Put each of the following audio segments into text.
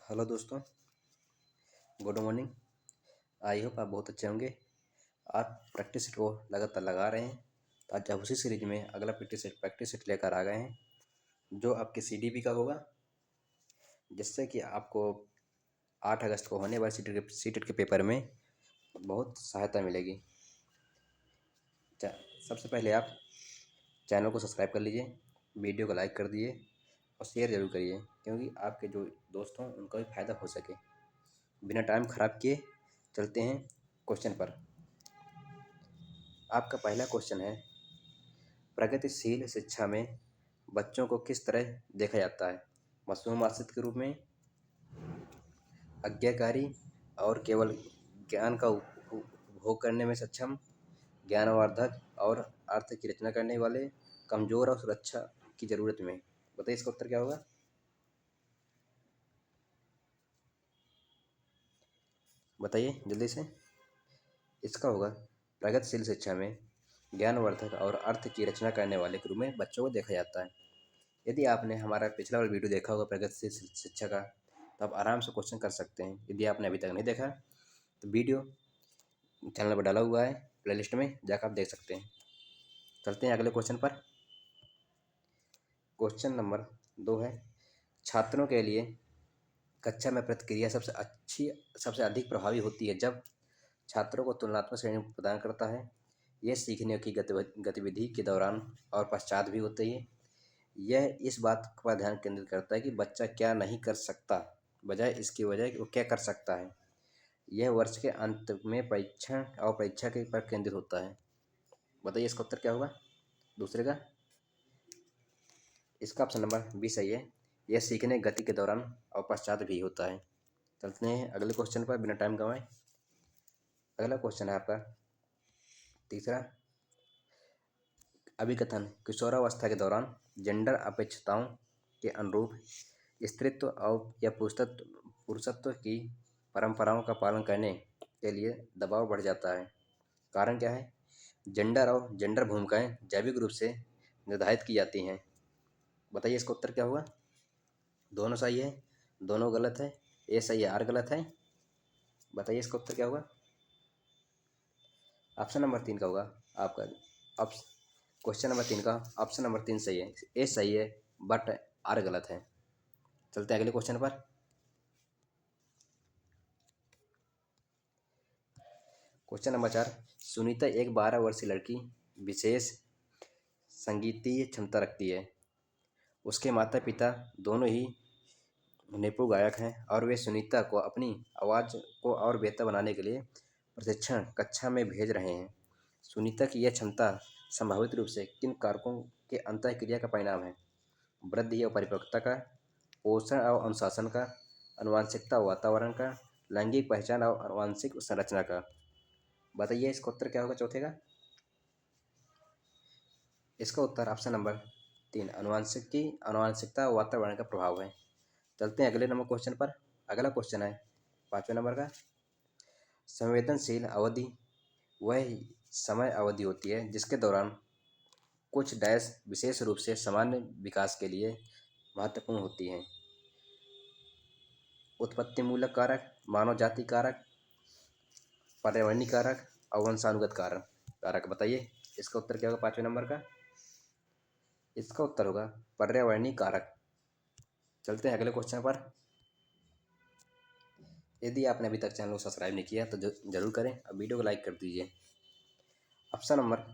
Hello दोस्तों, good morning. I hope आप बहुत अच्छे होंगे। आप प्रैक्टिस सेट को लगातार लगा रहे हैं, तो आज आप उसी सीरीज में अगला प्रैक्टिस सेट लेकर आ गए हैं जो आपके सीडीपी का होगा, जिससे कि आपको 8 अगस्त को होने वाले सीटेट के पेपर में बहुत सहायता मिलेगी। सबसे पहले आप चैनल को सब्सक्राइब कर लीजिए, वीडियो को लाइक कर दिए और शेयर ज़रूर करिए, क्योंकि आपके जो दोस्त हों उनका भी फ़ायदा हो सके। बिना टाइम ख़राब किए चलते हैं क्वेश्चन पर। आपका पहला क्वेश्चन है, प्रगतिशील शिक्षा में बच्चों को किस तरह देखा जाता है? मासूम आश्रित के रूप में, आज्ञाकारी और केवल ज्ञान का उपभोग करने में सक्षम, ज्ञानवर्धक और अर्थ की रचना करने वाले, कमज़ोर और सुरक्षा की ज़रूरत में। बताइए इसका उत्तर क्या होगा? बताइए जल्दी से। इसका होगा, प्रगतिशील शिक्षा में ज्ञानवर्धक और अर्थ की रचना करने वाले के रूप में बच्चों को देखा जाता है। यदि आपने हमारा पिछला वाला वीडियो देखा होगा प्रगतिशील शिक्षा का, तो आप आराम से क्वेश्चन कर सकते हैं। यदि आपने अभी तक नहीं देखा तो वीडियो चैनल पर डाला हुआ है, प्लेलिस्ट में जाकर आप देख सकते हैं। चलते हैं अगले क्वेश्चन पर। क्वेश्चन नंबर 2 है, छात्रों के लिए कक्षा में प्रतिक्रिया सबसे अधिक प्रभावी होती है जब छात्रों को तुलनात्मक श्रेणी प्रदान करता है। यह सीखने की गतिविधि के दौरान और पश्चात भी होती है। यह इस बात पर ध्यान केंद्रित करता है कि बच्चा क्या नहीं कर सकता, बजाय इसकी वजह कि वो क्या कर सकता है। यह वर्ष के अंत में परीक्षण और परीक्षा के पर केंद्रित होता है। बताइए इसका उत्तर क्या होगा दूसरे का? इसका ऑप्शन नंबर बी सही है। यह सीखने गति के दौरान और पश्चात भी होता है। चलते हैं अगले क्वेश्चन पर बिना टाइम गंवाए। अगला क्वेश्चन है आपका तीसरा, अभिकथन किशोरावस्था के दौरान जेंडर अपेक्षताओं के अनुरूप स्त्रीत्व और या पुरुषत्व की परंपराओं का पालन करने के लिए दबाव बढ़ जाता है। कारण क्या है? जेंडर और जेंडर भूमिकाएं जैविक रूप से निर्धारित की जाती हैं। बताइए इसका उत्तर क्या होगा? दोनों सही है, दोनों गलत है, ए सही है, आर गलत है। बताइए इसका उत्तर क्या होगा? ऑप्शन नंबर 3 का होगा आपका। क्वेश्चन नंबर 3 का ऑप्शन नंबर 3 सही है, ए सही है, बट आर गलत है। चलते हैं अगले क्वेश्चन पर। क्वेश्चन नंबर 4, सुनीता एक 12 वर्षीय लड़की विशेष संगीतीय क्षमता रखती है। उसके माता पिता दोनों ही नेपो गायक हैं और वे सुनीता को अपनी आवाज़ को और बेहतर बनाने के लिए प्रशिक्षण कक्षा में भेज रहे हैं। सुनीता की यह क्षमता संभावित रूप से किन कारकों के अंतःक्रिया का परिणाम है? वृद्धि और परिपक्वता का, पोषण और अनुशासन का, आनुवंशिकता और वातावरण का, लैंगिक पहचान और आनुवंशिक संरचना का। बताइए इसका उत्तर क्या होगा चौथे का? इसका उत्तर ऑप्शन नंबर 3 आनुवंशिकता और वातावरण का प्रभाव है। चलते हैं अगले नंबर क्वेश्चन पर। अगला क्वेश्चन है 5वें नंबर का, संवेदनशील अवधि वह समय अवधि होती है जिसके दौरान कुछ डैश विशेष रूप से सामान्य विकास के लिए महत्वपूर्ण होती हैं। उत्पत्तिमूलक कारक, मानव जाति कारक, पर्यावरणीय कारक और वंशानुगत कारक। बताइए इसका उत्तर क्या होगा 5वें नंबर का? इसका उत्तर होगा पर्यावरणीय कारक। चलते हैं अगले क्वेश्चन पर। यदि आपने अभी तक चैनल को सब्सक्राइब नहीं किया तो जरूर करें और वीडियो को लाइक कर दीजिए। ऑप्शन नंबर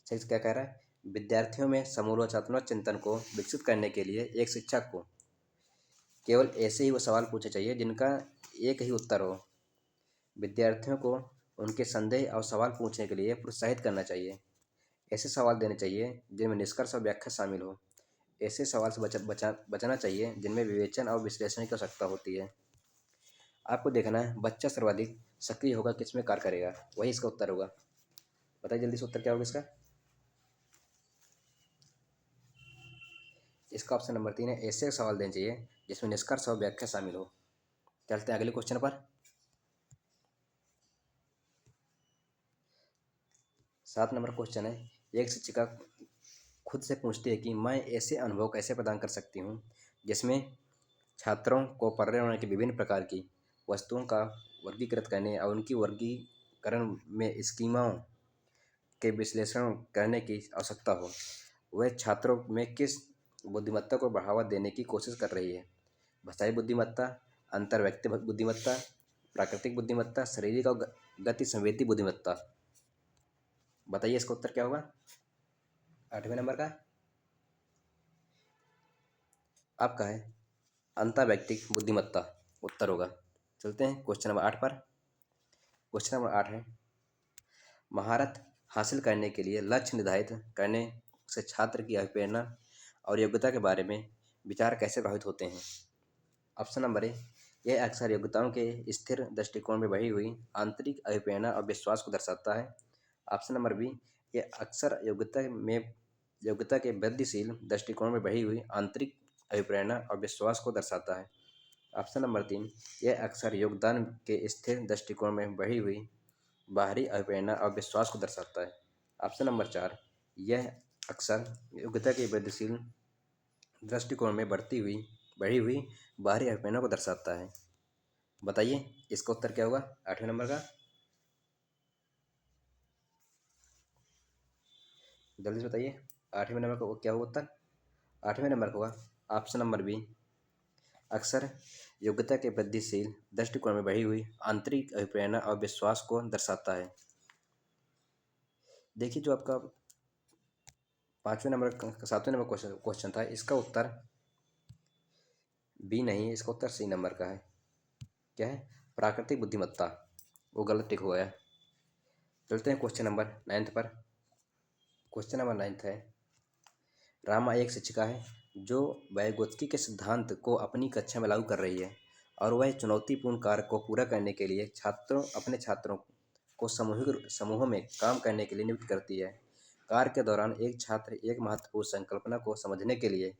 सही क्या कह रहा है? विद्यार्थियों में समूलोचनात्मक चिंतन को विकसित करने के लिए एक शिक्षक को केवल ऐसे ही वो सवाल पूछने चाहिए जिनका एक ही उत्तर हो। विद्यार्थियों को उनके संदेह और सवाल पूछने के लिए प्रोत्साहित करना चाहिए। ऐसे सवाल देने चाहिए जिनमें निष्कर्ष और व्याख्या शामिल हो। ऐसे सवाल से बचना चाहिए जिनमें विवेचन और विश्लेषण की आवश्यकता होती है। आपको देखना है बच्चा सर्वाधिक सक्रिय होगा किसमें कार्य करेगा, वही इसका उत्तर होगा। बताइए जल्दी से उत्तर क्या होगा इसका? इसका ऑप्शन नंबर 3 है, ऐसे सवाल देने चाहिए जिसमें निष्कर्ष और व्याख्या शामिल हो। चलते हैं अगले क्वेश्चन पर। 7 नंबर क्वेश्चन है, एक शिक्षिका खुद से पूछती है कि मैं ऐसे अनुभव कैसे प्रदान कर सकती हूँ जिसमें छात्रों को पर्यावरण की विभिन्न प्रकार की वस्तुओं का वर्गीकृत करने और उनकी वर्गीकरण में स्कीमाओं के विश्लेषण करने की आवश्यकता हो। वह छात्रों में किस बुद्धिमत्ता को बढ़ावा देने की कोशिश कर रही है? भाषाई बुद्धिमत्ता, अंतर्व्यक्ति बुद्धिमत्ता, प्राकृतिक बुद्धिमत्ता, शारीरिक और गति संवेदी बुद्धिमत्ता। बताइए इसका उत्तर क्या होगा 8वें नंबर का? आपका है अंतर्व्यक्तिक बुद्धिमत्ता उत्तर होगा। चलते हैं क्वेश्चन नंबर 8 पर। क्वेश्चन नंबर 8 है, महारत हासिल करने के लिए लक्ष्य निर्धारित करने से छात्र की अभिप्रेरणा और योग्यता के बारे में विचार कैसे प्रभावित होते हैं? ऑप्शन नंबर ए, यह अक्सर योग्यताओं के स्थिर दृष्टिकोण में बढ़ी हुई आंतरिक अभिप्रेरणा और विश्वास को दर्शाता है। ऑप्शन नंबर बी, यह अक्सर योग्यता के वृद्धिशील दृष्टिकोण में बढ़ी हुई आंतरिक अभिप्रेरणा और विश्वास को दर्शाता है। ऑप्शन नंबर 3, यह अक्सर योगदान के स्थिर दृष्टिकोण में बढ़ी हुई बाहरी अभिप्रेरणा और विश्वास को दर्शाता है। ऑप्शन नंबर 4, यह अक्सर योग्यता के वृद्धिशील दृष्टिकोण में बढ़ी हुई बाहरी अभिप्रेरणा को दर्शाता है। बताइए इसका उत्तर क्या होगा 8वें नंबर का? जल्दी से बताइए 8वें नंबर का क्या होगा उत्तर? 8वें नंबर का होगा ऑप्शन नंबर बी, अक्सर योग्यता के वृद्धिशील दृष्टिकोण में बढ़ी हुई आंतरिक अभिप्रेरणा और विश्वास को दर्शाता है। देखिए जो आपका 7वें नंबर क्वेश्चन था, इसका उत्तर बी नहीं है, इसका उत्तर सी नंबर का है। क्या है? प्राकृतिक बुद्धिमत्ता। वो गलत टिक हो गया। चलते हैं क्वेश्चन नंबर 9 पर। क्वेश्चन नंबर 9 है, रामा एक शिक्षिका है जो वाइगोत्स्की के सिद्धांत को अपनी कक्षा में लागू कर रही है और वह चुनौतीपूर्ण कार्य को पूरा करने के लिए अपने छात्रों को समूहों में काम करने के लिए नियुक्त करती है। कार्य के दौरान एक छात्र एक महत्वपूर्ण संकल्पना को समझने के लिए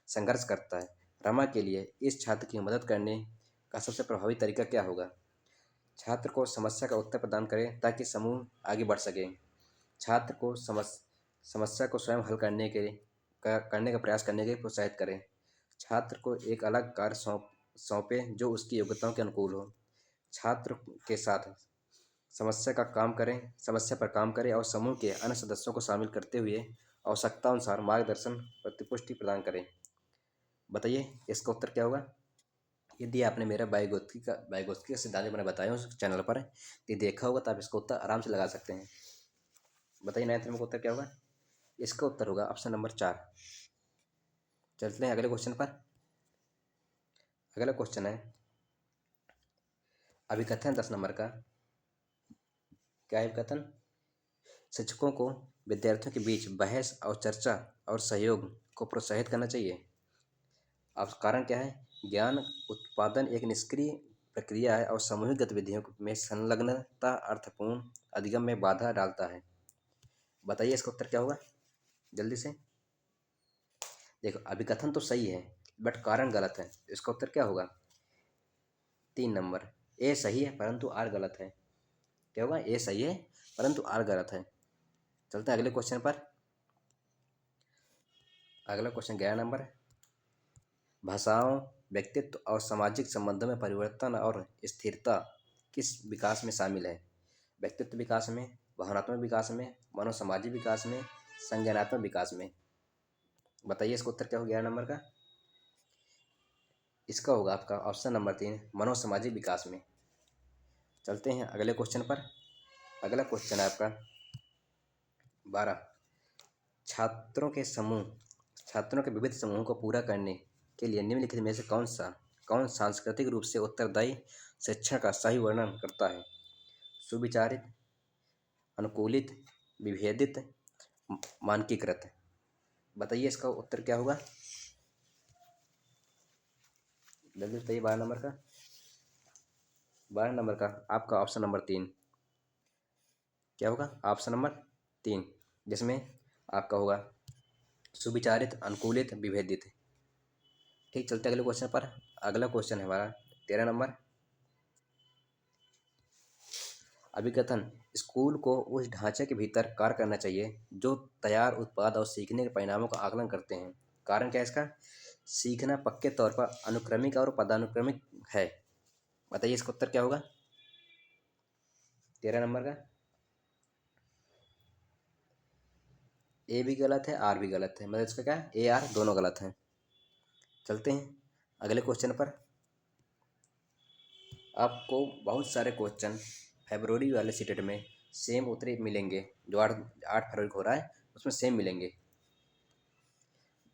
संघर्ष करता है। रमा के लिए इस छात्र की मदद करने का सबसे प्रभावी तरीका क्या होगा? छात्र को समस्या का उत्तर प्रदान करें ताकि समूह आगे बढ़ सके। छात्र को समस्या को स्वयं हल करने का प्रयास करने के लिए प्रोत्साहित करें। छात्र को एक अलग कार्य सौंपे जो उसकी योग्यताओं के अनुकूल हो। छात्र के साथ समस्या पर काम करें और समूह के अन्य सदस्यों को शामिल करते हुए आवश्यकता अनुसार मार्गदर्शन प्रतिपुष्टि प्रदान करें। बताइए इसका उत्तर क्या होगा? यदि आपने मेरा वाइगोत्स्की का सिद्धांत मैंने बताया उस चैनल पर यदि देखा होगा तो आप इसका उत्तर आराम से लगा सकते हैं। बताइए 9वें नंबर का उत्तर क्या होगा? इसका उत्तर होगा ऑप्शन नंबर 4। चलते हैं अगले क्वेश्चन पर। अगला क्वेश्चन है अभिकथन 10 नंबर का। क्या है अभिकथन? शिक्षकों को विद्यार्थियों के बीच बहस और चर्चा और सहयोग को प्रोत्साहित करना चाहिए। अब कारण क्या है? ज्ञान उत्पादन एक निष्क्रिय प्रक्रिया है और सामूहिक गतिविधियों में संलग्नता अर्थपूर्ण अधिगम में बाधा डालता है। बताइए इसका उत्तर क्या होगा जल्दी से? देखो अभिकथन तो सही है बट कारण गलत है। इसका उत्तर क्या होगा? 3 नंबर, ए सही है परंतु आर गलत है। क्या होगा? ए सही है परंतु आर गलत है। चलते हैं अगले क्वेश्चन पर। अगला क्वेश्चन 11 नंबर है, भाषाओं व्यक्तित्व और सामाजिक संबंधों में परिवर्तन और स्थिरता किस विकास में शामिल है? व्यक्तित्व विकास में, भावनात्मक विकास में, मनोसामाजिक विकास में, संज्ञानात्मक विकास में। बताइए इसका उत्तर क्या होगा 11 नंबर का? इसका होगा आपका ऑप्शन नंबर 3 मनोसामाजिक विकास में। चलते हैं अगले क्वेश्चन पर। अगला क्वेश्चन है आपका 12, छात्रों के विविध समूहों को पूरा करने के लिए निम्नलिखित में से कौन सांस्कृतिक रूप से उत्तरदायी शिक्षण का सही वर्णन करता है? सुविचारित, अनुकूलित, विभेदित, मानकीकृत। बताइए इसका उत्तर क्या होगा जल्दी बताइए 12 नंबर का? 12 नंबर का आपका ऑप्शन नंबर 3। क्या होगा? ऑप्शन नंबर 3 जिसमें आपका होगा सुविचारित, अनुकूलित, विभेदित। ठीक, चलते अगले क्वेश्चन पर। अगला क्वेश्चन है हमारा 13 नंबर, अभिकथन स्कूल को उस ढांचे के भीतर कार्य करना चाहिए जो तैयार उत्पाद और सीखने के परिणामों का आकलन करते हैं। कारण क्या है इसका? सीखना पक्के तौर पर अनुक्रमिक और पदानुक्रमिक है। बताइए इसका उत्तर क्या होगा? 13 नंबर का ए भी गलत है, आर भी गलत है, मतलब इसका क्या है, ए आर दोनों गलत हैं। चलते हैं अगले क्वेश्चन पर। आपको बहुत सारे क्वेश्चन फरवरी वाले सीटेट में सेम उतरे मिलेंगे, जो 8 फरवरी को हो रहा है उसमें सेम मिलेंगे।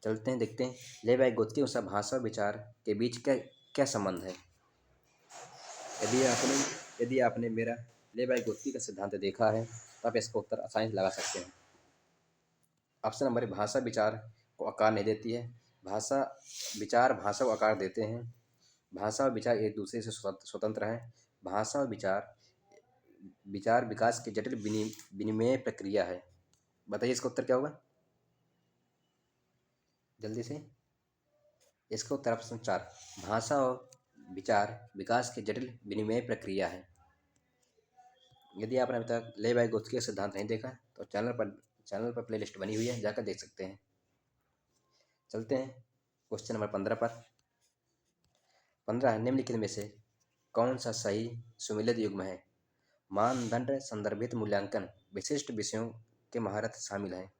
चलते हैं देखते हैं। ले भाई गुत्ती उसका भाषा विचार के बीच क्या क्या संबंध है? यदि आपने मेरा ले भाई गुत्ती का सिद्धांत देखा है तो आप इसका उत्तर आसानी से लगा सकते हैं। ऑप्शन नंबर ए, भाषा विचार को आकार नहीं देती है। भाषा विचार भाषा को आकार देते हैं। भाषा और विचार एक दूसरे से स्वतंत्र हैं। भाषा और विचार विकास की जटिल विनिमय प्रक्रिया है। बताइए इसका उत्तर क्या होगा जल्दी से? इसका उत्तर ऑप्शन 4, भाषा और विचार विकास की जटिल विनिमय प्रक्रिया है। यदि आपने अभी तक ले बाय गोत्सकी का सिद्धांत नहीं देखा तो चैनल पर प्लेलिस्ट बनी हुई है, जाकर देख सकते हैं। चलते हैं क्वेश्चन नंबर 15 पर। 15 निम्नलिखित में से कौन सा सही सुमेलित युग्म है? मानदंड संदर्भित मूल्यांकन विशिष्ट विषयों के महारत शामिल है।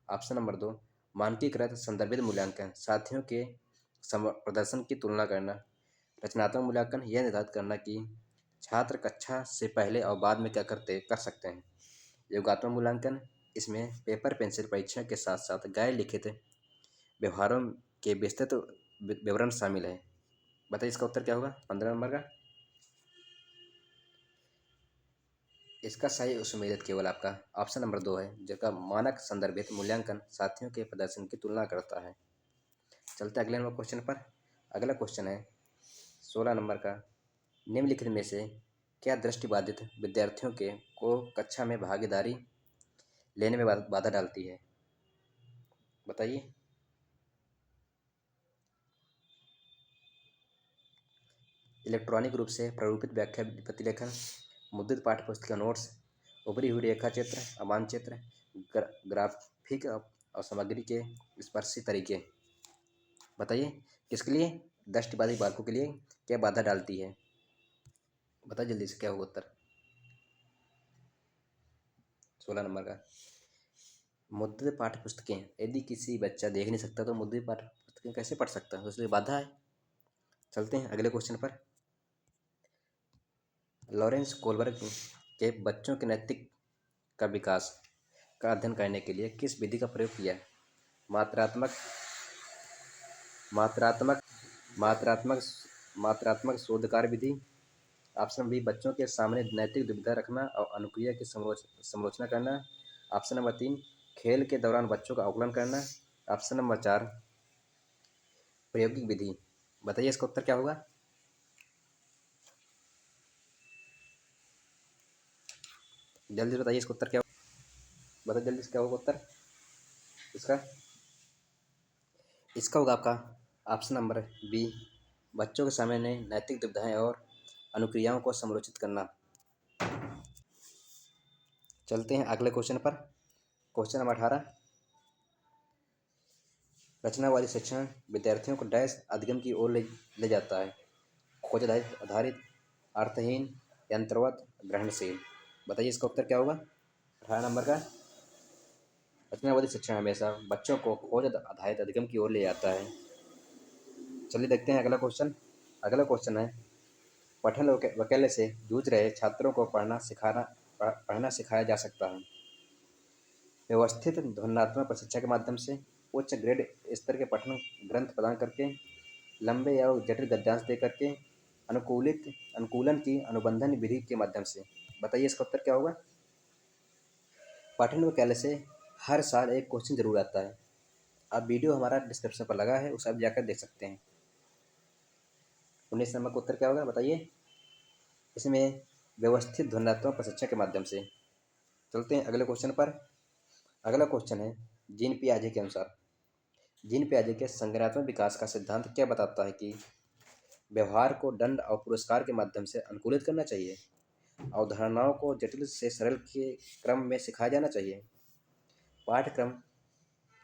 ऑप्शन नंबर 2, मानकीकृत संदर्भित मूल्यांकन साथियों के प्रदर्शन की तुलना करना। रचनात्मक मूल्यांकन यह निर्धारित करना कि छात्र कक्षा से पहले और बाद में क्या कर सकते हैं। योगात्मक मूल्यांकन, इसमें पेपर पेंसिल परीक्षण के साथ साथ गैर लिखित व्यवहारों के विस्तृत विवरण शामिल है। बताइए इसका उत्तर क्या होगा 15 नंबर का? इसका सही सुमेलित केवल आपका ऑप्शन नंबर 2 है, जिसका मानक संदर्भित मूल्यांकन साथियों के प्रदर्शन की तुलना करता है। चलते अगले नंबर क्वेश्चन पर। अगला क्वेश्चन है 16 नंबर का। निम्नलिखित में से क्या दृष्टिबाधित विद्यार्थियों को कक्षा में भागीदारी लेने में बाधा डालती है? बताइए। इलेक्ट्रॉनिक रूप से प्रारूपित व्याख्या प्रतिलेखन, मुद्रित पाठ्यपुस्तक नोट्स, उभरी हुई रेखा चित्र, मानचित्र, ग्राफिक और सामग्री के स्पर्शी तरीके। बताइए किसके लिए? दृष्टिबाधित बालकों के लिए क्या बाधा डालती है? बताइए जल्दी से क्या होगा उत्तर 16 नंबर का। मुद्रित पाठ्यपुस्तकें, यदि किसी बच्चा देख नहीं सकता तो मुद्रित पाठ्यपुस्तकें कैसे पढ़ सकता है, उसके लिए बाधा है। चलते हैं अगले क्वेश्चन पर। लॉरेंस कोलबर्ग के बच्चों के नैतिक का विकास का अध्ययन करने के लिए किस विधि का प्रयोग किया है? मात्रात्मक मात्रात्मक मात्रात्मक मात्रात्मक शोधकार विधि। ऑप्शन बी, बच्चों के सामने नैतिक दुविधा रखना और अनुक्रिया की समालोचना करना। ऑप्शन नंबर 3, खेल के दौरान बच्चों का आकलन करना। ऑप्शन नंबर 4, प्रायोगिक विधि। बताइए इसका उत्तर क्या होगा? जल्दी बताइए इसका उत्तर क्या होगा? बताइए जल्दी से क्या होगा उत्तर इसका? इसका होगा आपका ऑप्शन नंबर बी, बच्चों के सामने नैतिक दुविधाएं और अनुक्रियाओं को समालोचित करना। चलते हैं अगले क्वेश्चन पर। क्वेश्चन नंबर 18, रचनावादी शिक्षण विद्यार्थियों को डैश अधिगम की ओर ले जाता है। खोज आधारित, अर्थहीन, यंत्रवत, ग्रहणशील। बताइए इसका उत्तर क्या होगा 18 नंबर का? रचनावादी शिक्षण हमेशा बच्चों को खोज आधारित अधिगम की ओर ले जाता है। चलिए देखते हैं अगला क्वेश्चन। अगला क्वेश्चन है, पठन वैकल्य से जूझ रहे छात्रों को पढ़ना सिखाया जा सकता है। व्यवस्थित ध्वन्यात्मक प्रशिक्षण के माध्यम से, उच्च ग्रेड स्तर के पठन ग्रंथ प्रदान करके, लंबे या जटिल गद्यांश दे करके, अनुकूलन की अनुबंधन विधि के माध्यम से। बताइए इसका उत्तर क्या होगा? पठन वैकल्य से हर साल एक क्वेश्चन जरूर आता है। अब वीडियो हमारा डिस्क्रिप्शन पर लगा है, उसे आप जाकर देख सकते हैं। 19 नंबर का उत्तर क्या होगा बताइए? इसमें व्यवस्थित ध्वन्यात्मक प्रशिक्षण के माध्यम से। चलते हैं अगले क्वेश्चन पर। अगला क्वेश्चन है, जीन पियाजे के अनुसार जीन पियाजे के संज्ञानात्मक विकास का सिद्धांत क्या बताता है कि व्यवहार को दंड और पुरस्कार के माध्यम से अनुकूलित करना चाहिए, अवधारणाओं को जटिल से सरल के क्रम में सिखाया जाना चाहिए, पाठ्यक्रम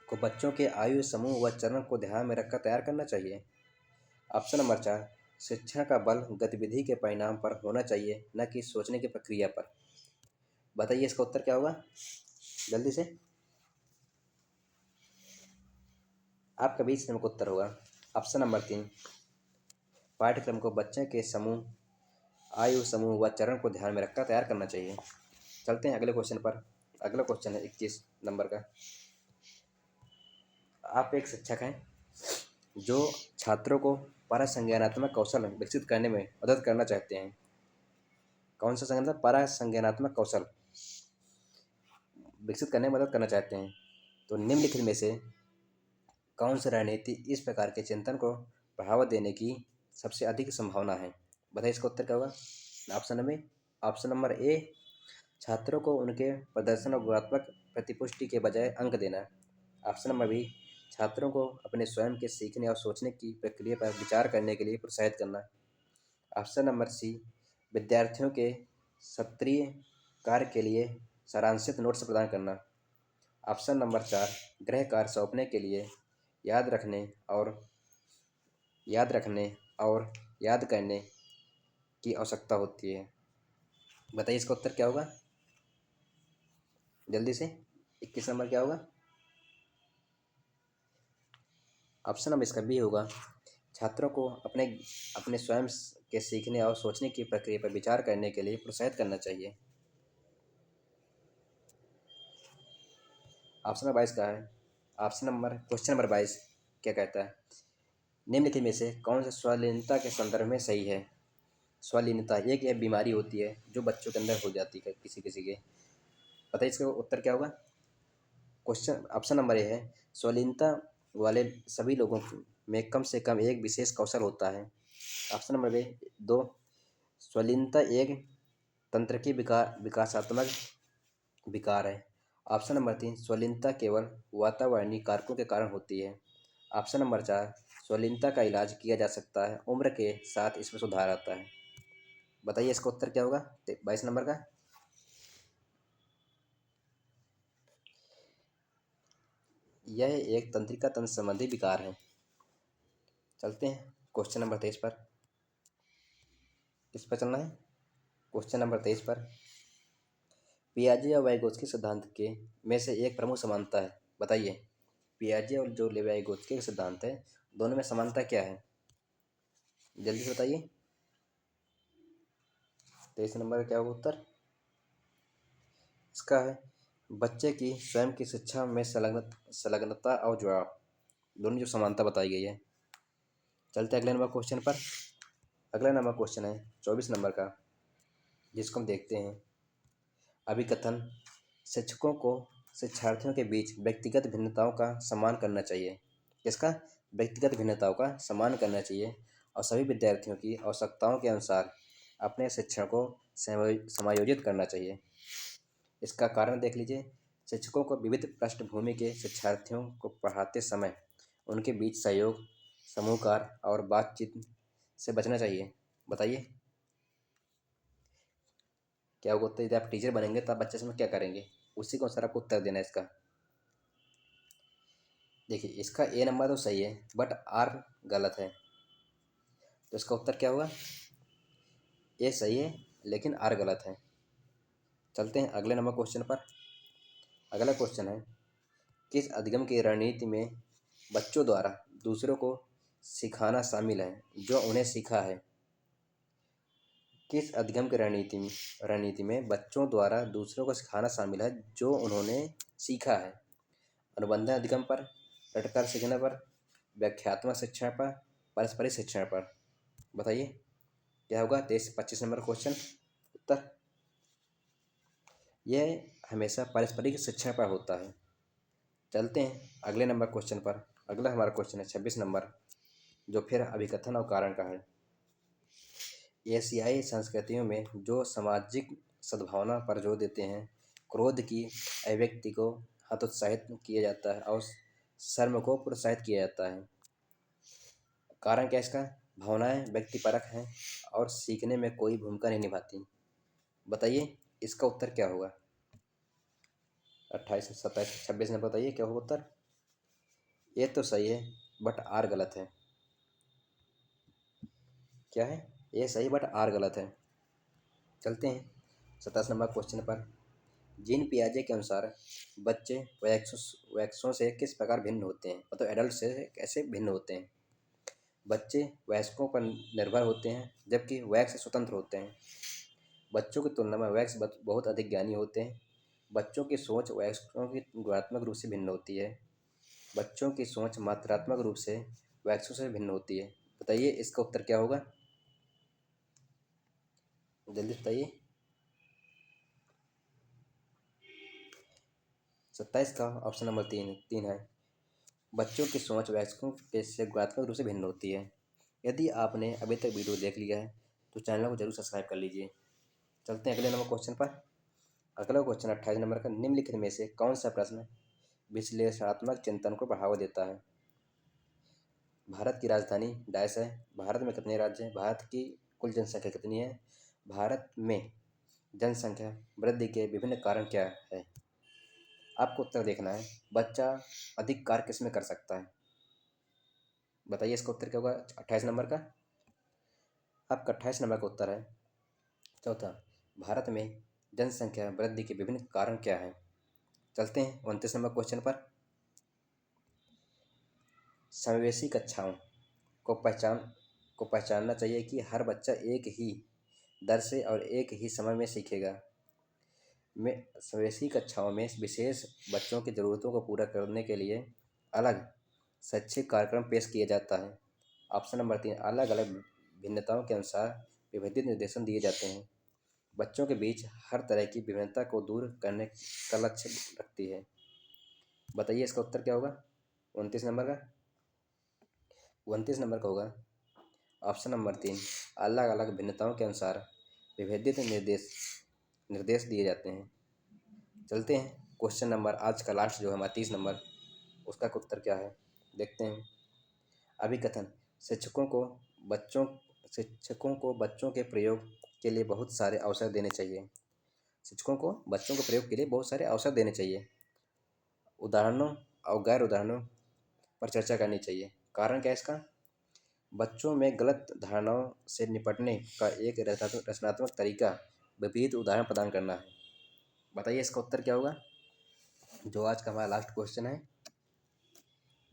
को बच्चों के आयु समूह व चरण को ध्यान में रखकर तैयार करना चाहिए। ऑप्शन नंबर 4, शिक्षण का बल गतिविधि के परिणाम पर होना चाहिए, न कि सोचने की प्रक्रिया पर। बताइए इसका उत्तर क्या होगा जल्दी से। आपका 20 नंबर का उत्तर होगा ऑप्शन नंबर 3, पाठ्यक्रम को बच्चे के आयु समूह व चरण को ध्यान में रखकर तैयार करना चाहिए। चलते हैं अगले क्वेश्चन पर। अगला क्वेश्चन है 21 नंबर का। आप एक शिक्षक हैं जो छात्रों को paraसंज्ञानात्मक कौशल विकसित करने में मदद करना चाहते हैं। कौन सा संज्ञान? paraसंज्ञानात्मक कौशल विकसित करने में मदद करना चाहते हैं। तो निम्नलिखित में से कौन सी रणनीति इस प्रकार के चिंतन को बढ़ावा देने की सबसे अधिक संभावना है? बताइए इसका उत्तर क्या होगा। ऑप्शन नंबर ए, छात्रों को उनके प्रदर्शन और गुणात्मक प्रतिपुष्टि के बजाय अंक देना। ऑप्शन नंबर बी, छात्रों को अपने स्वयं के सीखने और सोचने की प्रक्रिया पर विचार करने के लिए प्रोत्साहित करना। ऑप्शन नंबर सी, विद्यार्थियों के सत्रीय कार्य के लिए सारांशित नोट्स प्रदान करना। ऑप्शन नंबर 4, गृह कार्य सौंपने के लिए याद रखने और याद करने की आवश्यकता होती है। बताइए इसका उत्तर क्या होगा जल्दी से। 21 नंबर क्या होगा? ऑप्शन नंबर इसका बी होगा, छात्रों को अपने स्वयं के सीखने और सोचने की प्रक्रिया पर विचार करने के लिए प्रोत्साहित करना चाहिए। ऑप्शन नंबर 22 का है। क्वेश्चन नंबर 22 क्या कहता है? निम्नलिखित में से कौन सा स्वलीनता के संदर्भ में सही है? स्वलीनता एक यह बीमारी होती है जो बच्चों के अंदर हो जाती है किसी किसी के। बताइए इसका उत्तर क्या होगा। ऑप्शन नंबर ए है, स्वलीनता वाले सभी लोगों में कम से कम एक विशेष कौशल होता है। ऑप्शन नंबर बी 2, स्वलीनता एक तंत्रिकी विकासात्मक विकार है। ऑप्शन नंबर 3, स्वलीनता केवल वातावरणीय कारकों के कारण होती है। ऑप्शन नंबर 4, स्वलीनता का इलाज किया जा सकता है, उम्र के साथ इसमें सुधार आता है। बताइए इसका उत्तर क्या होगा 22 नंबर का। यह एक तंत्रिका तंत्र संबंधी विकार है। चलते हैं क्वेश्चन नंबर 23 पर। किस पर चलना है? क्वेश्चन नंबर 23 पर। पियाजे और वाइगोत्स्की सिद्धांत के में से एक प्रमुख समानता है। बताइए पियाजे और जो वाइगोत्स्की का सिद्धांत है, दोनों में समानता क्या है? जल्दी से बताइए। 23 नंबर क्या होगा उत्तर? इसका है बच्चे की स्वयं की शिक्षा में संलग्नता और जुड़ाव, दोनों जो समानता बताई गई है। चलते अगले नंबर क्वेश्चन पर। अगला नंबर क्वेश्चन है 24 नंबर का, जिसको हम देखते हैं। अभिकथन, शिक्षकों को शिक्षार्थियों के बीच व्यक्तिगत भिन्नताओं का सम्मान करना चाहिए। किसका? व्यक्तिगत भिन्नताओं का सम्मान करना चाहिए और सभी विद्यार्थियों की आवश्यकताओं के अनुसार अपने शिक्षण को समायोजित करना चाहिए। इसका कारण देख लीजिए, शिक्षकों को विविध पृष्ठभूमि के शिक्षार्थियों को पढ़ाते समय उनके बीच सहयोग, समूह कार्य और बातचीत से बचना चाहिए। बताइए क्या होगा उत्तर? यदि आप टीचर बनेंगे तो आप बच्चे समय क्या करेंगे, उसी को अनुसार आपको उत्तर देना है इसका। देखिए इसका ए नंबर तो सही है, बट आर गलत है। तो इसका उत्तर क्या होगा? ए सही है लेकिन आर गलत है। चलते हैं अगले नंबर क्वेश्चन पर। अगला क्वेश्चन है, किस अधिगम की रणनीति में बच्चों द्वारा दूसरों को सिखाना शामिल है जो उन्हें सीखा है? किस अधिगम की रणनीति में बच्चों द्वारा दूसरों को सिखाना शामिल है जो उन्होंने सीखा है? अनुबंध अधिगम पर, रटकर सीखने पर, व्याख्यात्मक शिक्षण पर, पारस्परिक शिक्षण पर। बताइए क्या होगा 23-25 नंबर क्वेश्चन उत्तर? यह हमेशा पारस्परिक शिक्षण पर होता है। चलते हैं अगले नंबर क्वेश्चन पर। अगला हमारा क्वेश्चन है 26 नंबर, जो फिर अभिकथन और कारण का है। एशियाई संस्कृतियों में जो सामाजिक सद्भावना पर जोर देते हैं, क्रोध की अभिव्यक्ति को हतोत्साहित किया जाता है और शर्म को प्रोत्साहित किया जाता है। कारण क्या इसका? भावनाएं व्यक्तिपरक हैं और सीखने में कोई भूमिका नहीं निभाती। बताइए इसका उत्तर क्या होगा? 28, 27, 26 में बताइए क्या होगा उत्तर? ए तो सही है बट आर गलत है। क्या है? ए सही बट आर गलत है। चलते हैं 27 नंबर क्वेश्चन पर। जीन पियाजे के अनुसार बच्चे वयस्कों से किस प्रकार भिन्न होते हैं, मतलब एडल्ट से कैसे भिन्न होते हैं। बच्चे वयस्कों पर निर्भर होते हैं जबकि वयस्क स्वतंत्र होते हैं। बच्चों की तुलना में वयस्क बहुत अधिक ज्ञानी होते हैं। बच्चों की सोच वयस्कों की गुणात्मक रूप से भिन्न होती है। बच्चों की सोच मात्रात्मक रूप से वयस्कों से भिन्न होती है। बताइए इसका उत्तर क्या होगा, जल्दी बताइए। 27 का ऑप्शन नंबर तीन है। बच्चों की सोच वयस्कों के से गुणात्मक रूप से भिन्न होती है। यदि आपने अभी तक वीडियो देख लिया है तो चैनल को जरूर सब्सक्राइब कर लीजिए। चलते हैं अगले नंबर क्वेश्चन पर। अगला क्वेश्चन 28 नंबर का, निम्नलिखित में से कौन सा प्रश्न विश्लेषणात्मक चिंतन को बढ़ावा देता है। भारत की राजधानी डैश है। भारत में कितने राज्य हैं। भारत की कुल जनसंख्या कितनी है। भारत में जनसंख्या वृद्धि के विभिन्न कारण क्या है। आपको उत्तर देखना है। बच्चा अधिक कार्य किस में कर सकता है। बताइए इसका उत्तर क्या होगा 28 नंबर का। आपका 28 नंबर का उत्तर है चौथा, भारत में जनसंख्या वृद्धि के विभिन्न कारण क्या है। चलते हैं 29 नंबर क्वेश्चन पर। समावेशी कक्षाओं को पहचानना चाहिए कि हर बच्चा एक ही दर से और एक ही समय में सीखेगा। में समावेशी कक्षाओं में विशेष बच्चों की ज़रूरतों को पूरा करने के लिए अलग शैक्षिक कार्यक्रम पेश किया जाता है। ऑप्शन नंबर 3, अलग अलग भिन्नताओं के अनुसार विभेदित निर्देशन दिए जाते हैं। बच्चों के बीच हर तरह की विभिन्नता को दूर करने का लक्ष्य रखती है। बताइए इसका उत्तर क्या होगा 29 नंबर का। 29 नंबर का होगा ऑप्शन नंबर 3, अलग अलग भिन्नताओं के अनुसार विभेदित निर्देश दिए जाते हैं। चलते हैं क्वेश्चन नंबर आज का लास्ट जो है हमारा 30 नंबर, उसका उत्तर क्या है देखते हैं। अभिकथन, शिक्षकों को बच्चों के प्रयोग के लिए बहुत सारे अवसर देने चाहिए। शिक्षकों को बच्चों के प्रयोग के लिए बहुत सारे अवसर देने चाहिए। उदाहरणों और गैर उदाहरणों पर चर्चा करनी चाहिए। कारण क्या है इसका। बच्चों में गलत धारणाओं से निपटने का एक रचनात्मक तरीका विपरीत उदाहरण प्रदान करना है। बताइए इसका उत्तर क्या होगा, जो आज का हमारा लास्ट क्वेश्चन है।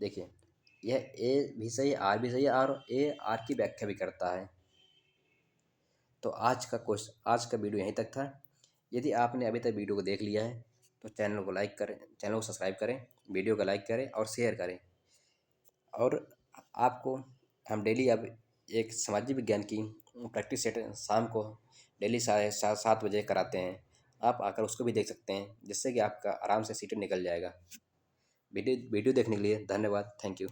देखिए यह ए भी सही है, आर भी सही है और ए आर की व्याख्या भी करता है। तो आज का वीडियो यहीं तक था। यदि आपने अभी तक वीडियो को देख लिया है तो चैनल को लाइक करें, चैनल को सब्सक्राइब करें, वीडियो को लाइक करें और शेयर करें। और आपको हम डेली अब एक सामाजिक विज्ञान की प्रैक्टिस सेट शाम को डेली 7:30 बजे कराते हैं। आप आकर उसको भी देख सकते हैं, जिससे कि आपका आराम से सीटें निकल जाएगा। वीडियो देखने के लिए धन्यवाद। Thank you.